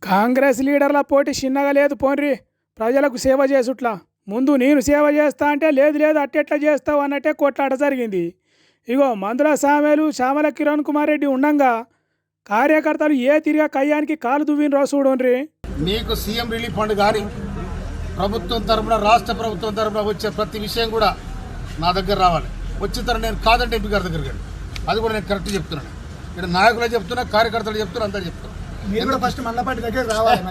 కాంగ్రెస్ లీడర్ల పోటీ చిన్నగా లేదు పోన్రి. ప్రజలకు సేవ చేసుట్లా. ముందు నేను సేవ చేస్తా అంటే లేదు లేదు అట్టెట్లా చేస్తావు అన్నట్టే కొట్లాట జరిగింది. ఇగో మందుల సామెలు చామల కిరణ్ కుమార్ రెడ్డి ఉండంగా కార్యకర్తలు ఏ తిరిగా కయ్యానికి కాలు దువ్విన చూడండి. మీకు సీఎం రిలీఫ్ ఫండ్ కానీ ప్రభుత్వం తరఫున రాష్ట్ర ప్రభుత్వం తరఫున వచ్చే ప్రతి విషయం కూడా నా దగ్గర రావాలి. వచ్చిన తర్వాత నేను కాదంటే ఎంపీ గారి దగ్గరికి అది కూడా నేను కరెక్ట్ చెప్తున్నాను. ఇక్కడ నాయకులే చెప్తున్నా, కార్యకర్తలు చెప్తున్నా, అంతా చెప్తున్నా. మీరు కూడా ఫస్ట్ మండపాటి దగ్గర రావాలి.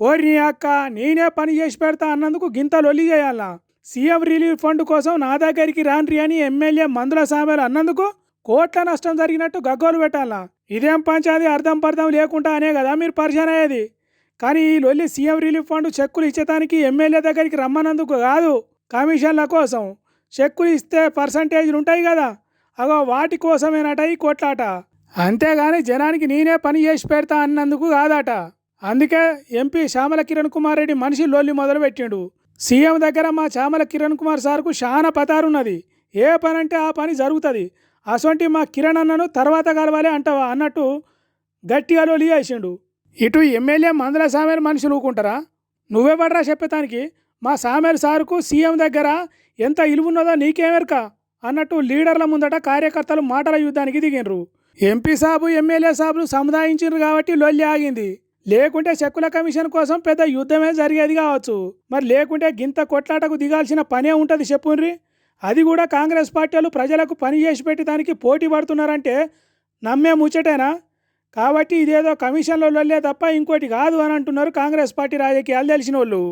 ఓరి అక్క నేనే పని చేసి పెడతా అన్నందుకు గింత లొల్లి చేయాలా? సీఎం రిలీఫ్ ఫండ్ కోసం నా దగ్గరికి రాన్రి అని ఎమ్మెల్యే మందుల సామెలు అన్నందుకు కోట్ల నష్టం జరిగినట్టు గగ్గోలు పెట్టాలా? ఇదేం పంచాది అర్థం పర్థం లేకుండా అనే కదా మీరు పరిచయం అయ్యేది. కానీ ఈ లొల్లి సీఎం రిలీఫ్ ఫండ్ చెక్కులు ఇచ్చేదానికి ఎమ్మెల్యే దగ్గరికి రమ్మన్నందుకు కాదు, కమిషన్ల కోసం. చెక్కులు ఇస్తే పర్సంటేజ్లు ఉంటాయి కదా, అగో వాటి కోసమేనట ఈ కొట్లాట. అంతేగాని జనానికి నేనే పని చేసి పెడతా అన్నందుకు కాదట. అందుకే ఎంపీ చామల కిరణ్ కుమార్ రెడ్డి మనిషి లొల్లి మొదలుపెట్టిండు. సీఎం దగ్గర మా చామల కిరణ్ కుమార్ సార్కు చాలా పతారున్నది. ఏ పని అంటే ఆ పని జరుగుతుంది. అసొంటి మా కిరణ్ అన్నను తర్వాత కలవాలి అంటావా అన్నట్టు గట్టిగా లొల్లి చేసిండు. ఇటు ఎమ్మెల్యే మందుల సామెలు మనుషులు ఊకుంటారా? నువ్వే పడరా చెప్పేతానికి. మా సామెలు సార్కు సీఎం దగ్గర ఎంత ఇలువున్నదో నీకేమెరక అన్నట్టు లీడర్ల ముందట కార్యకర్తలు మాటల యుద్ధానికి దిగినరు. ఎంపీ సాబు ఎమ్మెల్యే సాబులు సముదాయించారు కాబట్టి లొల్లి ఆగింది. లేకుంటే చెక్కుల కమిషన్ కోసం పెద్ద యుద్ధమే జరిగేది కావచ్చు. మరి లేకుంటే గింత కొట్లాటకు దిగాల్సిన పనే ఉంటుంది చెప్పుండ్రి. అది కూడా కాంగ్రెస్ పార్టీలు ప్రజలకు పని చేసి పెట్టడానికి పోటీ పడుతున్నారంటే నమ్మే ముచ్చటేనా? కాబట్టి ఇదేదో కమిషన్లో లొల్లే తప్ప ఇంకోటి కాదు అని అంటున్నారు కాంగ్రెస్ పార్టీ రాజకీయాలు తెలిసిన వాళ్ళు.